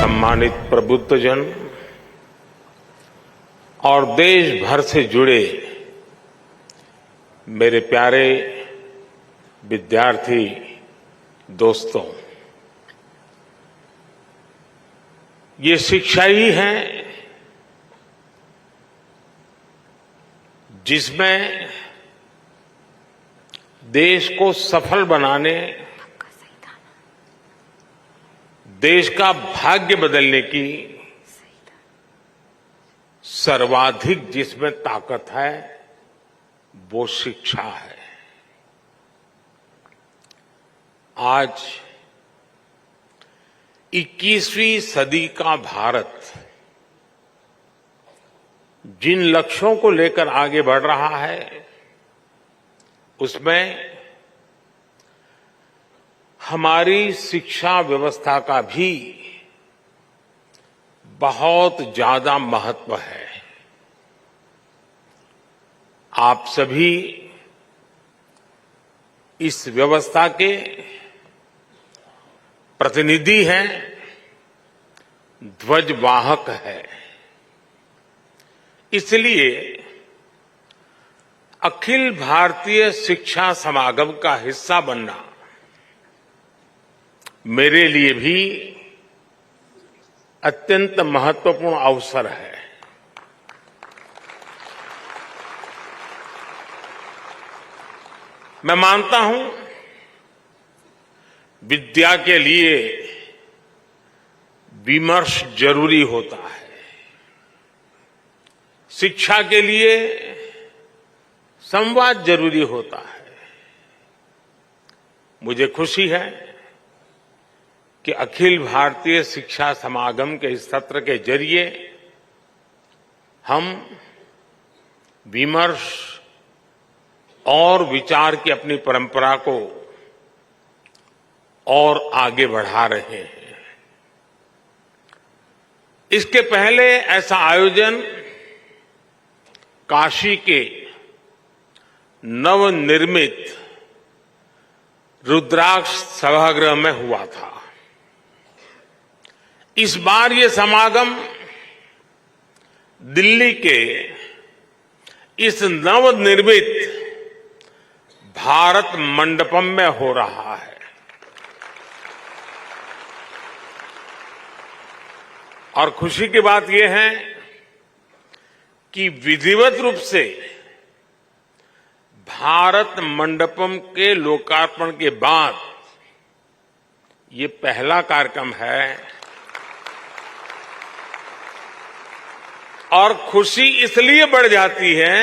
सम्मानित प्रबुद्धजन और देश भर से जुड़े मेरे प्यारे विद्यार्थी दोस्तों, ये शिक्षा ही है जिसमें देश को सफल बनाने, देश का भाग्य बदलने की सर्वाधिक जिसमें ताकत है वो शिक्षा है। आज 21वीं सदी का भारत जिन लक्ष्यों को लेकर आगे बढ़ रहा है उसमें हमारी शिक्षा व्यवस्था का भी बहुत ज्यादा महत्व है। आप सभी इस व्यवस्था के प्रतिनिधि हैं, ध्वजवाहक है। इसलिए अखिल भारतीय शिक्षा समागम का हिस्सा बनना मेरे लिए भी अत्यंत महत्वपूर्ण अवसर है। मैं मानता हूं विद्या के लिए विमर्श जरूरी होता है, शिक्षा के लिए संवाद जरूरी होता है। मुझे खुशी है कि अखिल भारतीय शिक्षा समागम के इस सत्र के जरिए हम विमर्श और विचार की अपनी परंपरा को और आगे बढ़ा रहे हैं। इसके पहले ऐसा आयोजन काशी के नवनिर्मित रुद्राक्ष सभागृह में हुआ था। इस बार ये समागम दिल्ली के इस नवनिर्मित भारत मंडपम में हो रहा है। और खुशी की बात यह है कि विधिवत रूप से भारत मंडपम के लोकार्पण के बाद ये पहला कार्यक्रम है। और खुशी इसलिए बढ़ जाती है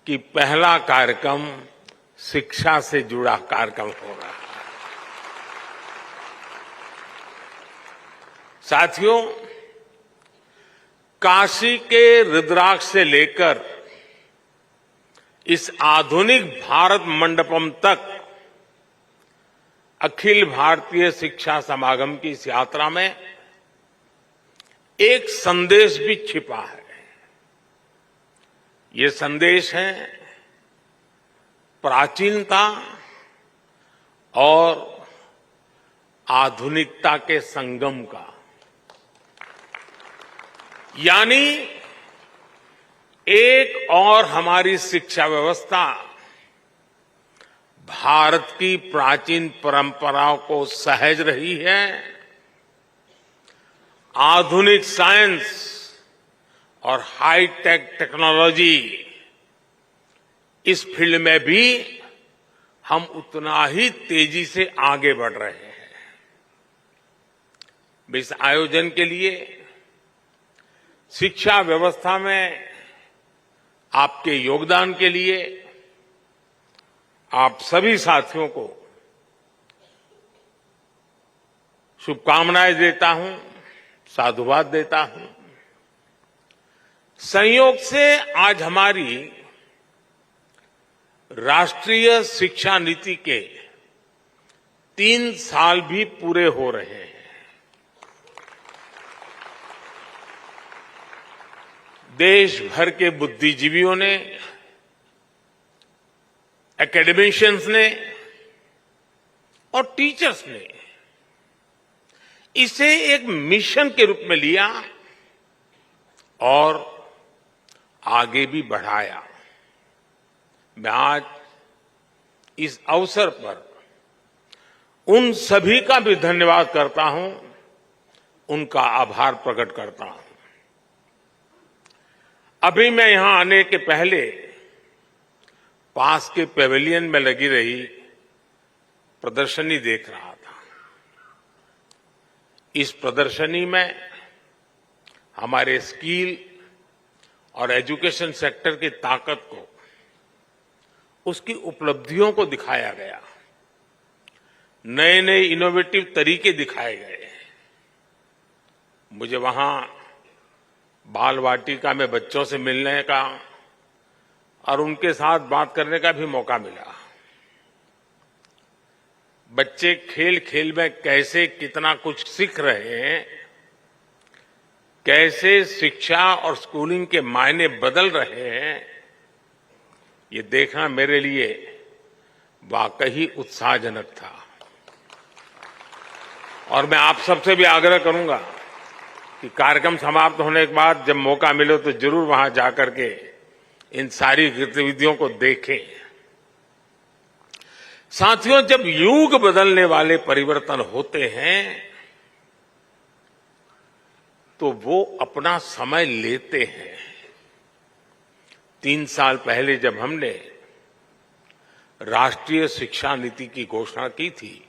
कि पहला कार्यक्रम शिक्षा से जुड़ा कार्यक्रम हो रहा है। साथियों, काशी के रुद्राक्ष से लेकर इस आधुनिक भारत मंडपम तक अखिल भारतीय शिक्षा समागम की इस यात्रा में एक संदेश भी छिपा है। ये संदेश है प्राचीनता और आधुनिकता के संगम का। यानी एक और हमारी शिक्षा व्यवस्था भारत की प्राचीन परंपराओं को सहज रही है, आधुनिक साइंस और हाईटेक टेक्नोलॉजी इस फील्ड में भी हम उतना ही तेजी से आगे बढ़ रहे हैं। इस आयोजन के लिए शिक्षा व्यवस्था में आपके योगदान के लिए आप सभी साथियों को शुभकामनाएं देता हूं, साधुवाद देता हूं। संयोग से आज हमारी राष्ट्रीय शिक्षा नीति के 3 साल भी पूरे हो रहे हैं। देश भर के बुद्धिजीवियों ने, एकेडमिशियंस ने और टीचर्स ने इसे एक मिशन के रूप में लिया और आगे भी बढ़ाया। मैं आज इस अवसर पर उन सभी का भी धन्यवाद करता हूं, उनका आभार प्रकट करता हूं। अभी मैं यहां आने के पहले पास के पेविलियन में लगी रही प्रदर्शनी देख रहा था। इस प्रदर्शनी में हमारे स्किल और एजुकेशन सेक्टर की ताकत को, उसकी उपलब्धियों को दिखाया गया, नए नए इनोवेटिव तरीके दिखाए गए। मुझे वहां बाल वाटिका में बच्चों से मिलने का और उनके साथ बात करने का भी मौका मिला। बच्चे खेल खेल में कैसे कितना कुछ सीख रहे हैं, कैसे शिक्षा और स्कूलिंग के मायने बदल रहे हैं, ये देखना मेरे लिए वाकई उत्साहजनक था। और मैं आप सबसे भी आग्रह करूंगा कि कार्यक्रम समाप्त होने के बाद जब मौका मिले तो जरूर वहां जाकर के इन सारी गतिविधियों को देखें। साथियों, जब युग बदलने वाले परिवर्तन होते हैं तो वो अपना समय लेते हैं। 3 साल पहले जब हमने राष्ट्रीय शिक्षा नीति की घोषणा की थी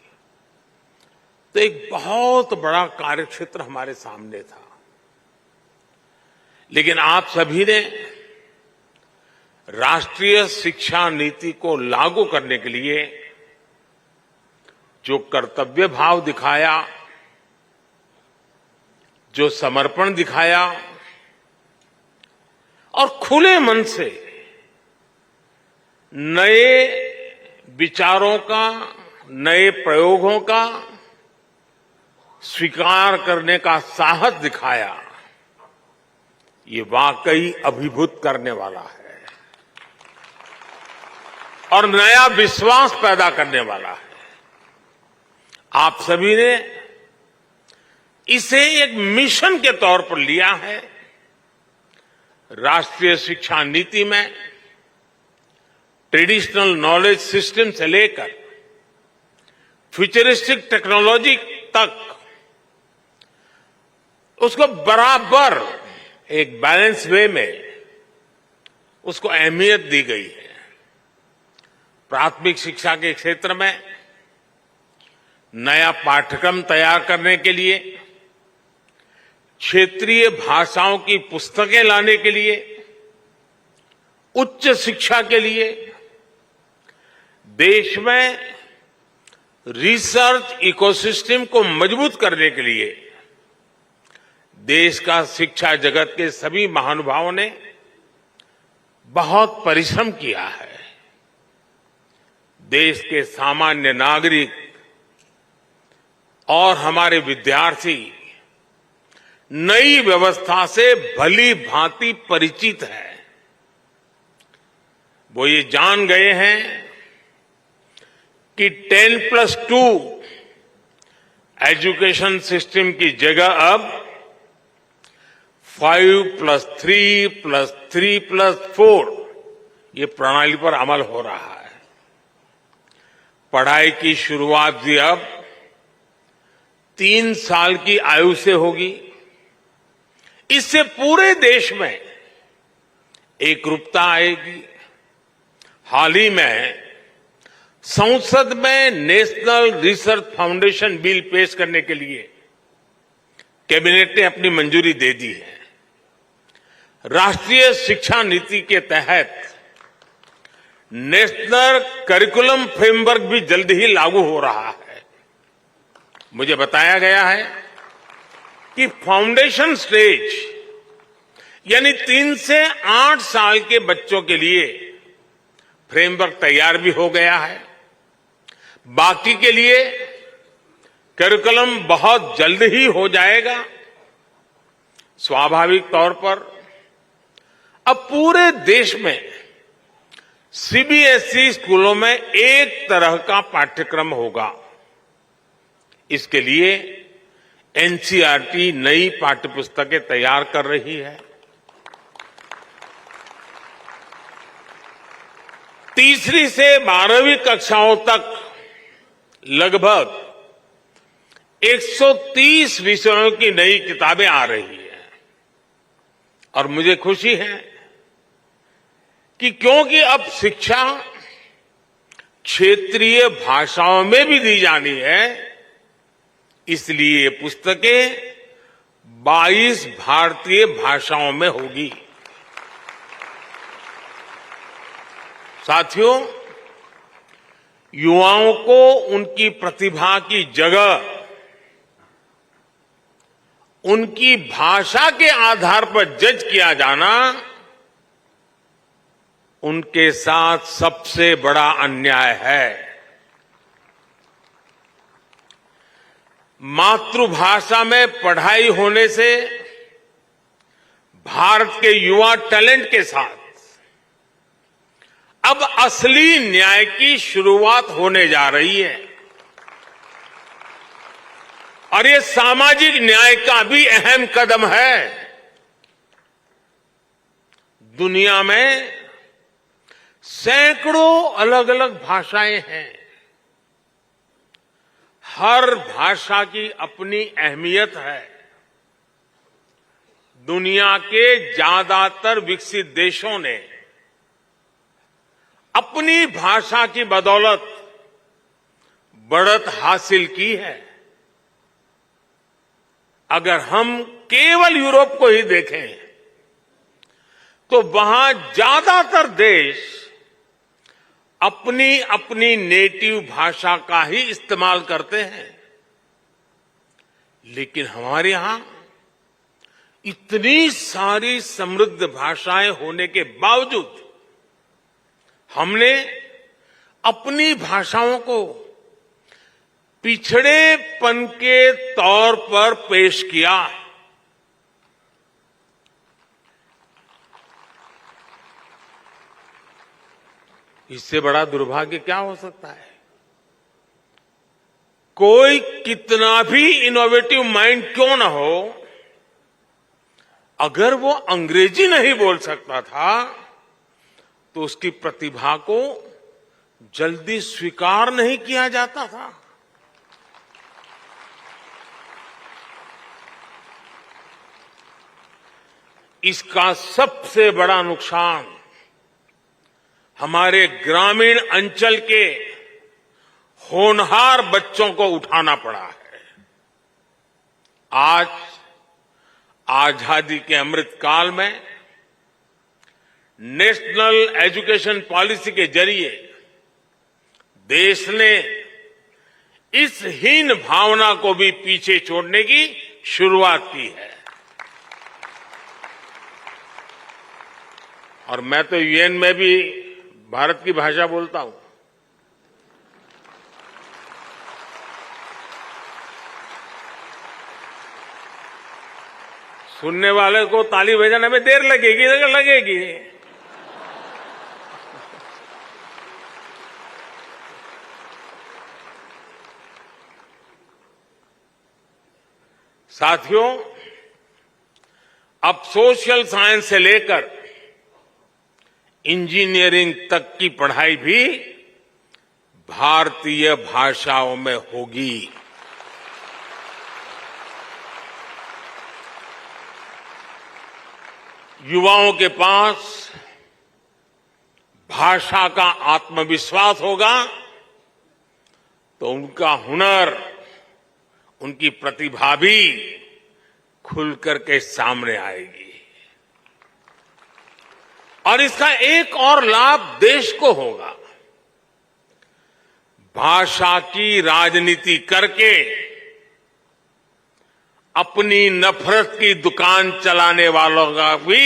तो एक बहुत बड़ा कार्यक्षेत्र हमारे सामने था, लेकिन आप सभी ने राष्ट्रीय शिक्षा नीति को लागू करने के लिए जो कर्तव्य भाव दिखाया, जो समर्पण दिखाया और खुले मन से नए विचारों का, नए प्रयोगों का स्वीकार करने का साहस दिखाया, ये वाकई अभिभूत करने वाला है और नया विश्वास पैदा करने वाला है। आप सभी ने इसे एक मिशन के तौर पर लिया है। राष्ट्रीय शिक्षा नीति में ट्रेडिशनल नॉलेज सिस्टम से लेकर फ्यूचरिस्टिक टेक्नोलॉजी तक उसको बराबर एक बैलेंस वे में उसको अहमियत दी गई है। प्राथमिक शिक्षा के क्षेत्र में नया पाठ्यक्रम तैयार करने के लिए, क्षेत्रीय भाषाओं की पुस्तकें लाने के लिए, उच्च शिक्षा के लिए, देश में रिसर्च इकोसिस्टम को मजबूत करने के लिए देश का शिक्षा जगत के सभी महानुभावों ने बहुत परिश्रम किया है। देश के सामान्य नागरिक और हमारे विद्यार्थी नई व्यवस्था से भली भांति परिचित है। वो ये जान गए हैं कि 10+2 एजुकेशन सिस्टम की जगह अब 5+3+3+4 ये प्रणाली पर अमल हो रहा है। पढ़ाई की शुरुआत भी अब 3 साल की आयु से होगी। इससे पूरे देश में एकरूपता आएगी। हाल ही में संसद में नेशनल रिसर्च फाउंडेशन बिल पेश करने के लिए कैबिनेट ने अपनी मंजूरी दे दी है। राष्ट्रीय शिक्षा नीति के तहत नेशनल करिकुलम फ्रेमवर्क भी जल्द ही लागू हो रहा है। मुझे बताया गया है कि फाउंडेशन स्टेज यानी 3 से 8 साल के बच्चों के लिए फ्रेमवर्क तैयार भी हो गया है। बाकी के लिए करिकुलम बहुत जल्द ही हो जाएगा। स्वाभाविक तौर पर अब पूरे देश में सीबीएसई स्कूलों में एक तरह का पाठ्यक्रम होगा। इसके लिए एनसीईआरटी नई पाठ्यपुस्तकें तैयार कर रही है। तीसरी से 12वीं कक्षाओं तक लगभग 130 विषयों की नई किताबें आ रही हैं और मुझे खुशी है कि क्योंकि अब शिक्षा क्षेत्रीय भाषाओं में भी दी जानी है, इसलिए ये पुस्तकें 22 भारतीय भाषाओं में होगी। साथियों, युवाओं को उनकी प्रतिभा की जगह उनकी भाषा के आधार पर जज किया जाना उनके साथ सबसे बड़ा अन्याय है। मातृभाषा में पढ़ाई होने से भारत के युवा टैलेंट के साथ अब असली न्याय की शुरुआत होने जा रही है और ये सामाजिक न्याय का भी अहम कदम है। दुनिया में सैकड़ों अलग अलग भाषाएं हैं। हर भाषा की अपनी अहमियत है। दुनिया के ज्यादातर विकसित देशों ने अपनी भाषा की बदौलत बढ़त हासिल की है। अगर हम केवल यूरोप को ही देखें तो वहां ज्यादातर देश अपनी अपनी नेटिव भाषा का ही इस्तेमाल करते हैं, लेकिन हमारे यहां इतनी सारी समृद्ध भाषाएं होने के बावजूद हमने अपनी भाषाओं को पिछड़ेपन के तौर पर पेश किया। इससे बड़ा दुर्भाग्य क्या हो सकता है? कोई कितना भी इनोवेटिव माइंड क्यों ना हो, अगर वो अंग्रेजी नहीं बोल सकता था तो उसकी प्रतिभा को जल्दी स्वीकार नहीं किया जाता था। इसका सबसे बड़ा नुकसान हमारे ग्रामीण अंचल के होनहार बच्चों को उठाना पड़ा है। आज आजादी के अमृत काल में नेशनल एजुकेशन पॉलिसी के जरिए देश ने इस हीन भावना को भी पीछे छोड़ने की शुरुआत की है। और मैं तो यूएन में भी भारत की भाषा बोलता हूं। सुनने वाले को ताली बजाने में देर लगेगी लगेगी। साथियों, अब सोशल साइंस से लेकर इंजीनियरिंग तक की पढ़ाई भी भारतीय भाषाओं में होगी। युवाओं के पास भाषा का आत्मविश्वास होगा तो उनका हुनर, उनकी प्रतिभा भी खुलकर के सामने आएगी। और इसका एक और लाभ देश को होगा। भाषा की राजनीति करके अपनी नफरत की दुकान चलाने वालों का भी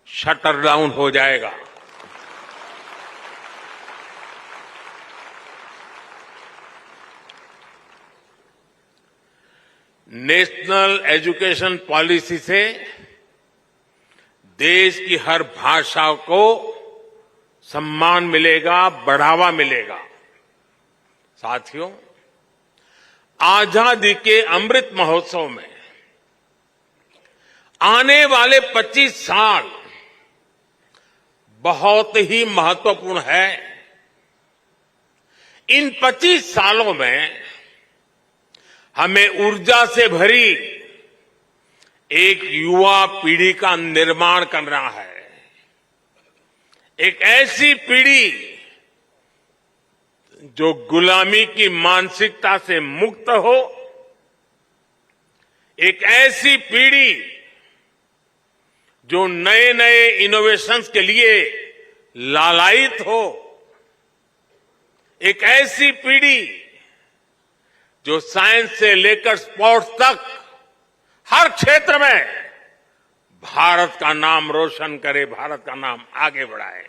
शटर डाउन हो जाएगा। नेशनल एजुकेशन पॉलिसी से देश की हर भाषा को सम्मान मिलेगा, बढ़ावा मिलेगा। साथियों, आजादी के अमृत महोत्सव में आने वाले 25 साल बहुत ही महत्वपूर्ण है। इन 25 सालों में हमें ऊर्जा से भरी एक युवा पीढ़ी का निर्माण करना है। एक ऐसी पीढ़ी जो गुलामी की मानसिकता से मुक्त हो, एक ऐसी पीढ़ी जो नए नए इनोवेशंस के लिए लालायित हो, एक ऐसी पीढ़ी जो साइंस से लेकर स्पोर्ट्स तक हर क्षेत्र में भारत का नाम रोशन करे, भारत का नाम आगे बढ़ाए।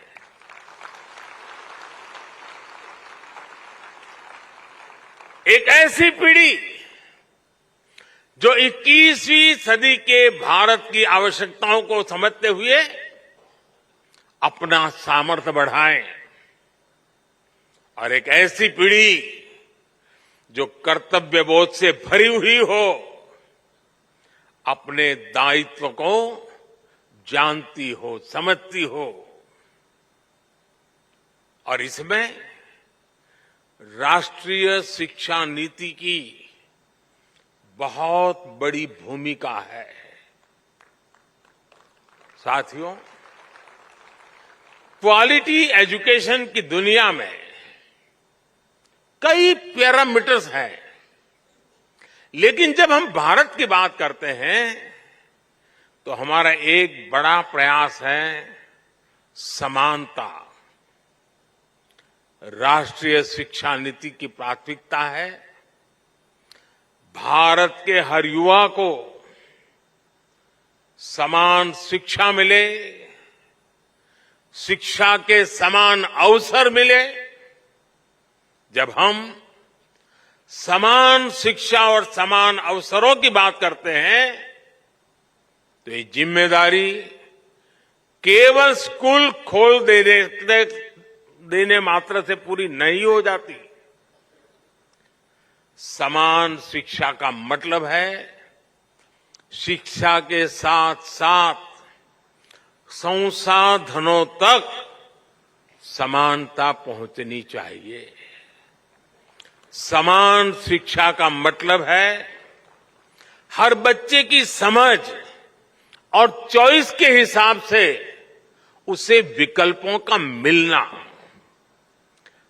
एक ऐसी पीढ़ी जो 21वीं सदी के भारत की आवश्यकताओं को समझते हुए अपना सामर्थ्य बढ़ाए, और एक ऐसी पीढ़ी जो कर्तव्य बोध से भरी हुई हो, अपने दायित्व को जानती हो, समझती हो। और इसमें राष्ट्रीय शिक्षा नीति की बहुत बड़ी भूमिका है। साथियों, क्वालिटी एजुकेशन की दुनिया में कई पैरामीटर्स हैं, लेकिन जब हम भारत की बात करते हैं तो हमारा एक बड़ा प्रयास है समानता। राष्ट्रीय शिक्षा नीति की प्राथमिकता है भारत के हर युवा को समान शिक्षा मिले, शिक्षा के समान अवसर मिले। जब हम समान शिक्षा और समान अवसरों की बात करते हैं तो ये जिम्मेदारी केवल स्कूल खोल देने मात्र से पूरी नहीं हो जाती। समान शिक्षा का मतलब है शिक्षा के साथ साथ संसाधनों तक समानता पहुंचनी चाहिए। समान शिक्षा का मतलब है हर बच्चे की समझ और चॉइस के हिसाब से उसे विकल्पों का मिलना।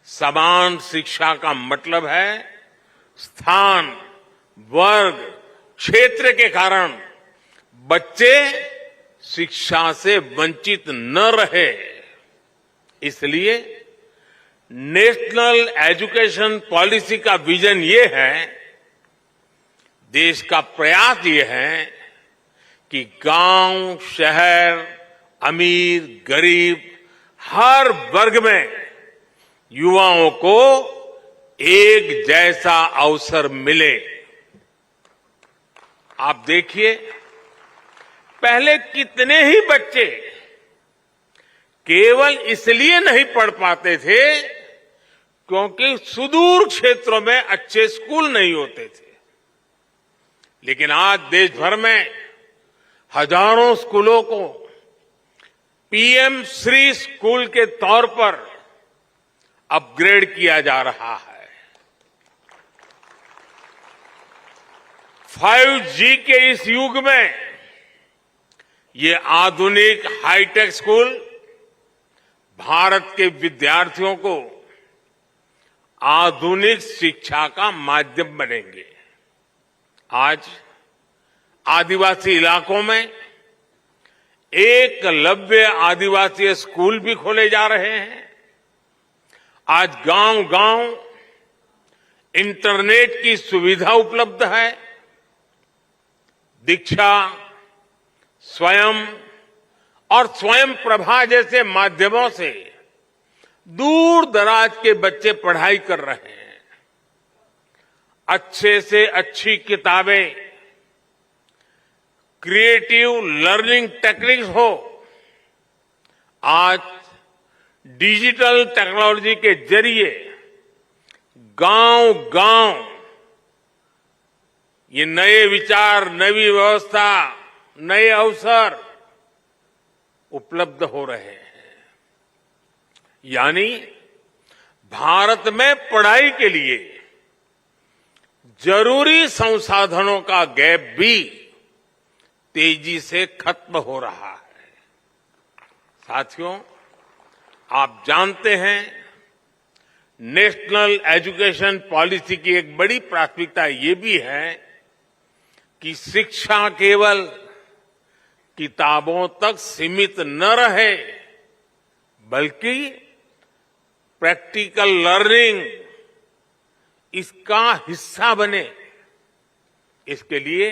समान शिक्षा का मतलब है स्थान, वर्ग, क्षेत्र के कारण बच्चे शिक्षा से वंचित न रहे। इसलिए नेशनल एजुकेशन पॉलिसी का विजन ये है, देश का प्रयास ये है कि गांव, शहर, अमीर, गरीब, हर वर्ग में युवाओं को एक जैसा अवसर मिले। आप देखिए, पहले कितने ही बच्चे केवल इसलिए नहीं पढ़ पाते थे क्योंकि सुदूर क्षेत्रों में अच्छे स्कूल नहीं होते थे। लेकिन आज देश भर में हजारों स्कूलों को पीएम श्री स्कूल के तौर पर अपग्रेड किया जा रहा है। 5G के इस युग में ये आधुनिक हाईटेक स्कूल भारत के विद्यार्थियों को आधुनिक शिक्षा का माध्यम बनेंगे। आज आदिवासी इलाकों में एकलव्य आदिवासी स्कूल भी खोले जा रहे हैं। आज गांव-गांव इंटरनेट की सुविधा उपलब्ध है। दीक्षा, स्वयं और स्वयं प्रभा जैसे माध्यमों से दूर दराज के बच्चे पढ़ाई कर रहे हैं। अच्छे से अच्छी किताबें, क्रिएटिव लर्निंग टेक्निक्स हो, आज डिजिटल टेक्नोलॉजी के जरिए गांव-गांव ये नए विचार, नई व्यवस्था, नए अवसर उपलब्ध हो रहे हैं। यानी भारत में पढ़ाई के लिए जरूरी संसाधनों का गैप भी तेजी से खत्म हो रहा है। साथियों, आप जानते हैं, नेशनल एजुकेशन पॉलिसी की एक बड़ी प्राथमिकता ये भी है कि शिक्षा केवल किताबों तक सीमित न रहे, बल्कि प्रैक्टिकल लर्निंग इसका हिस्सा बने। इसके लिए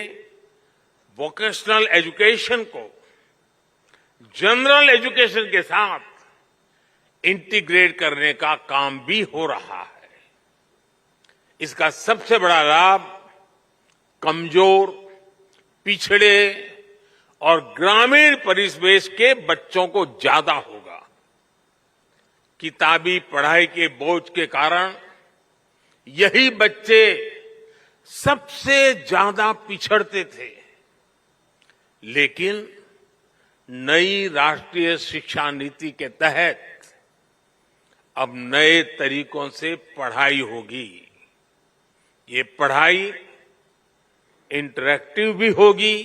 वोकेशनल एजुकेशन को जनरल एजुकेशन के साथ इंटीग्रेट करने का काम भी हो रहा है। इसका सबसे बड़ा लाभ कमजोर, पिछड़े और ग्रामीण परिवेश के बच्चों को ज्यादा होगा। किताबी पढ़ाई के बोझ के कारण यही बच्चे सबसे ज्यादा पिछड़ते थे। लेकिन नई राष्ट्रीय शिक्षा नीति के तहत अब नए तरीकों से पढ़ाई होगी। ये पढ़ाई इंटरैक्टिव भी होगी,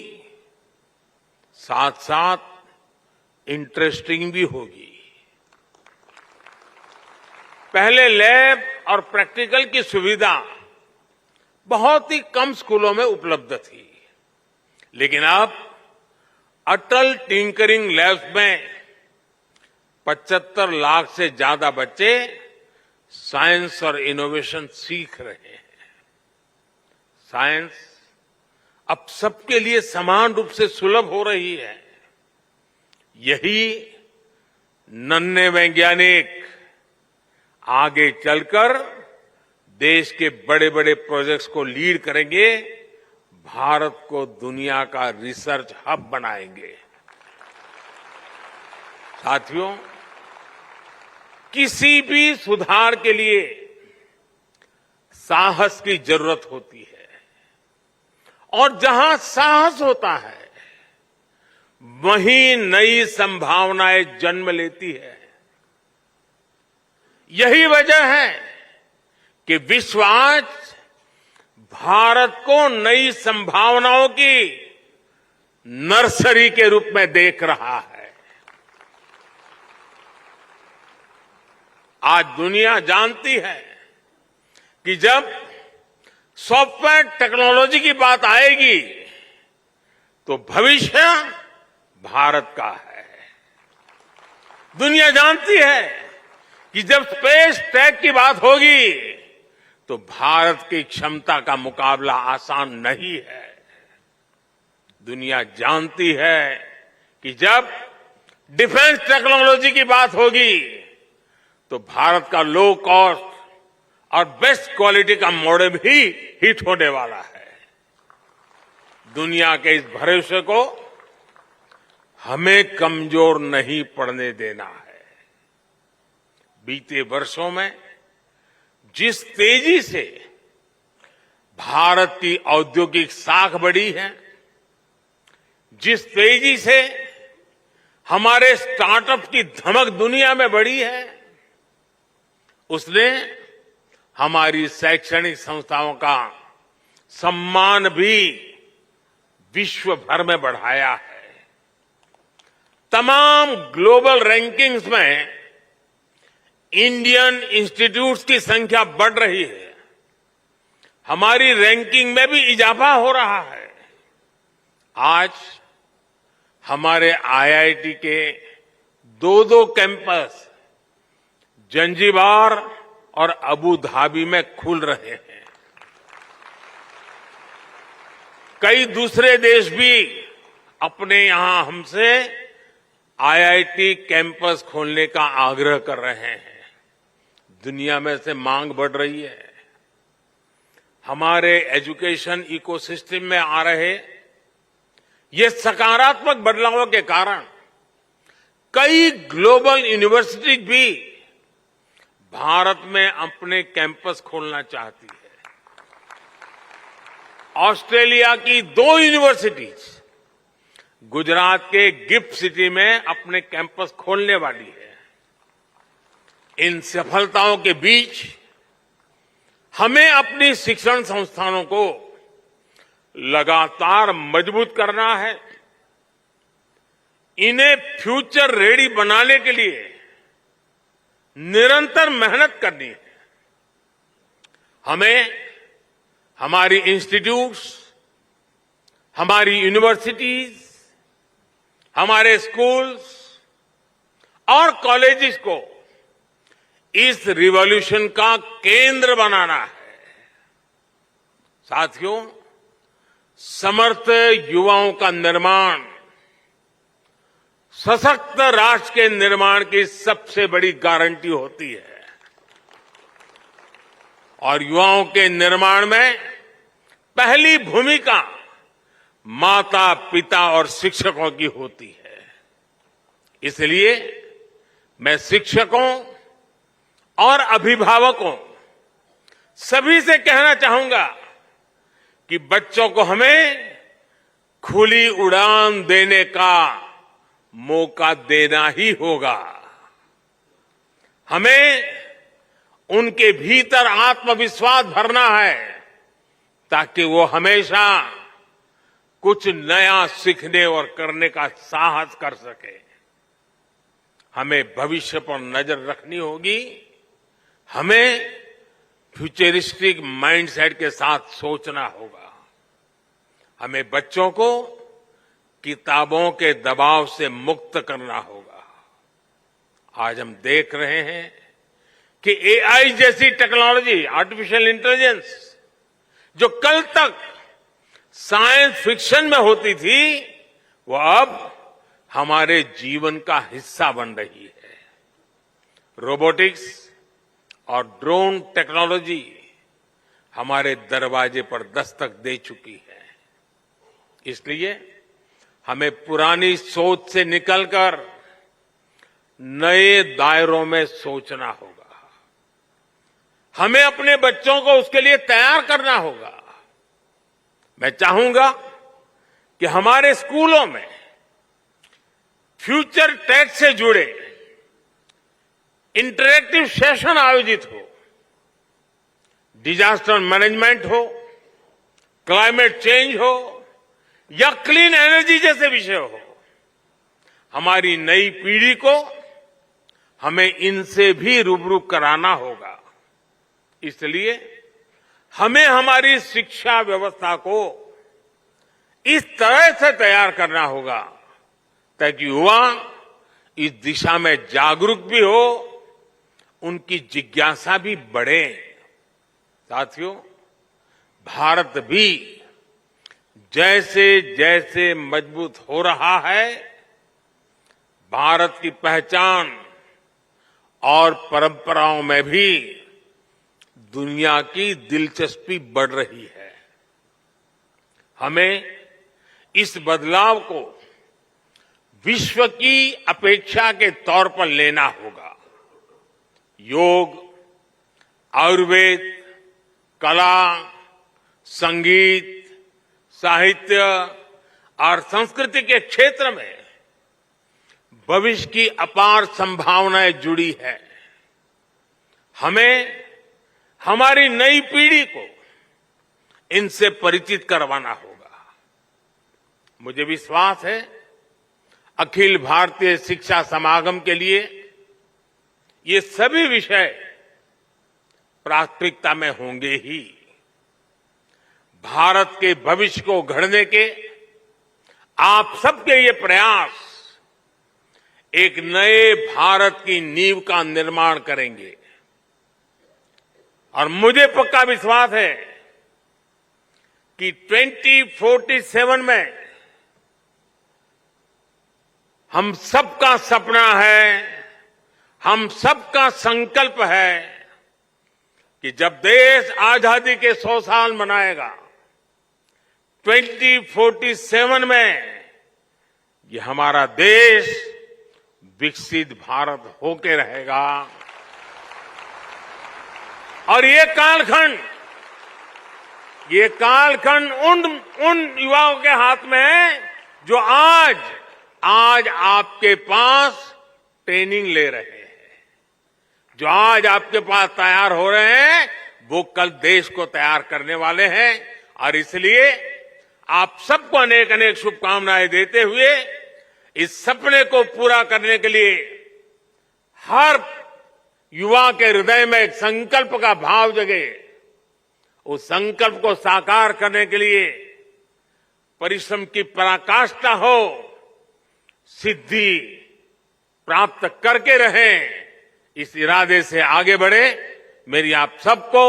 साथ साथ इंटरेस्टिंग भी होगी। पहले लैब और प्रैक्टिकल की सुविधा बहुत ही कम स्कूलों में उपलब्ध थी, लेकिन अब अटल टिंकरिंग लैब्स में 75 लाख से ज्यादा बच्चे साइंस और इनोवेशन सीख रहे हैं। साइंस अब सबके लिए समान रूप से सुलभ हो रही है। यही नन्हे वैज्ञानिक आगे चलकर देश के बड़े बड़े प्रोजेक्ट्स को लीड करेंगे, भारत को दुनिया का रिसर्च हब बनाएंगे। साथियों, किसी भी सुधार के लिए साहस की जरूरत होती है, और जहां साहस होता है वहीं नई संभावनाएं जन्म लेती है। यही वजह है कि विश्व आज भारत को नई संभावनाओं की नर्सरी के रूप में देख रहा है। आज दुनिया जानती है कि जब सॉफ्टवेयर टेक्नोलॉजी की बात आएगी तो भविष्य भारत का है। दुनिया जानती है कि जब स्पेस टेक की बात होगी तो भारत की क्षमता का मुकाबला आसान नहीं है। दुनिया जानती है कि जब डिफेंस टेक्नोलॉजी की बात होगी तो भारत का लो कॉस्ट और बेस्ट क्वालिटी का मॉडल भी हिट होने वाला है। दुनिया के इस भरोसे को हमें कमजोर नहीं पड़ने देना है। बीते वर्षों में जिस तेजी से भारत की औद्योगिक साख बढ़ी है, जिस तेजी से हमारे स्टार्टअप की धमक दुनिया में बढ़ी है, उसने हमारी शैक्षणिक संस्थाओं का सम्मान भी विश्व भर में बढ़ाया है। तमाम ग्लोबल रैंकिंग्स में इंडियन इंस्टीट्यूट्स की संख्या बढ़ रही है। हमारी रैंकिंग में भी इजाफा हो रहा है। आज हमारे आईआईटी के दो कैंपस जंजीबार और अबू धाबी में खुल रहे हैं। कई दूसरे देश भी अपने यहां हमसे आईआईटी कैंपस खोलने का आग्रह कर रहे हैं। दुनिया में से मांग बढ़ रही है। हमारे एजुकेशन इकोसिस्टम में आ रहे ये सकारात्मक बदलावों के कारण कई ग्लोबल यूनिवर्सिटी भी भारत में अपने कैंपस खोलना चाहती है। ऑस्ट्रेलिया की 2 यूनिवर्सिटीज गुजरात के गिफ्ट सिटी में अपने कैंपस खोलने वाली है। इन सफलताओं के बीच हमें अपनी शिक्षण संस्थानों को लगातार मजबूत करना है। इन्हें फ्यूचर रेडी बनाने के लिए निरंतर मेहनत करनी है। हमें हमारी इंस्टीट्यूट्स, हमारी यूनिवर्सिटीज, हमारे स्कूल्स और कॉलेजेस को इस रिवॉल्यूशन का केंद्र बनाना है। साथियों, समर्थ युवाओं का निर्माण सशक्त राष्ट्र के निर्माण की सबसे बड़ी गारंटी होती है और युवाओं के निर्माण में पहली भूमिका माता, पिता और शिक्षकों की होती है। इसलिए मैं शिक्षकों और अभिभावकों सभी से कहना चाहूंगा कि बच्चों को हमें खुली उड़ान देने का मौका देना ही होगा। हमें उनके भीतर आत्मविश्वास भरना है ताकि वो हमेशा कुछ नया सीखने और करने का साहस कर सके। हमें भविष्य पर नजर रखनी होगी। हमें फ्यूचरिस्टिक माइंडसेट के साथ सोचना होगा। हमें बच्चों को किताबों के दबाव से मुक्त करना होगा। आज हम देख रहे हैं कि एआई जैसी टेक्नोलॉजी, आर्टिफिशियल इंटेलिजेंस, जो कल तक साइंस फिक्शन में होती थी, वो अब हमारे जीवन का हिस्सा बन रही है। रोबोटिक्स और ड्रोन टेक्नोलॉजी हमारे दरवाजे पर दस्तक दे चुकी है। इसलिए हमें पुरानी सोच से निकलकर नए दायरों में सोचना होगा। हमें अपने बच्चों को उसके लिए तैयार करना होगा। मैं चाहूंगा कि हमारे स्कूलों में फ्यूचर टेक से जुड़े इंटरैक्टिव सेशन आयोजित हो, डिजास्टर मैनेजमेंट हो, क्लाइमेट चेंज हो या क्लीन एनर्जी जैसे विषय हो। हमारी नई पीढ़ी को हमें इनसे भी रूबरू कराना होगा। इसलिए हमें हमारी शिक्षा व्यवस्था को इस तरह से तैयार करना होगा ताकि युवा इस दिशा में जागरूक भी हो, उनकी जिज्ञासा भी बढ़े। साथियों, भारत भी जैसे जैसे मजबूत हो रहा है, भारत की पहचान और परंपराओं में भी दुनिया की दिलचस्पी बढ़ रही है। हमें इस बदलाव को विश्व की अपेक्षा के तौर पर लेना होगा। योग, आयुर्वेद, कला, संगीत, साहित्य और संस्कृति के क्षेत्र में भविष्य की अपार संभावनाएं जुड़ी है। हमें हमारी नई पीढ़ी को इनसे परिचित करवाना होगा। मुझे विश्वास है अखिल भारतीय शिक्षा समागम के लिए ये सभी विषय प्राथमिकता में होंगे ही। भारत के भविष्य को गढ़ने के आप सबके ये प्रयास एक नए भारत की नींव का निर्माण करेंगे और मुझे पक्का विश्वास है कि 2047 में हम सबका सपना है, हम सबका संकल्प है कि जब देश आजादी के 100 साल मनाएगा, 2047 में ये हमारा देश विकसित भारत होके रहेगा और ये कालखंड ये कालखंड उन युवाओं के हाथ में है जो आज आपके पास ट्रेनिंग ले रहे हैं, जो आज आपके पास तैयार हो रहे हैं, वो कल देश को तैयार करने वाले हैं। और इसलिए आप सबको अनेक अनेक शुभकामनाएं देते हुए इस सपने को पूरा करने के लिए हर युवा के हृदय में एक संकल्प का भाव जगे, उस संकल्प को साकार करने के लिए परिश्रम की पराकाष्ठा हो, सिद्धि प्राप्त करके रहें, इस इरादे से आगे बढ़े। मेरी आप सबको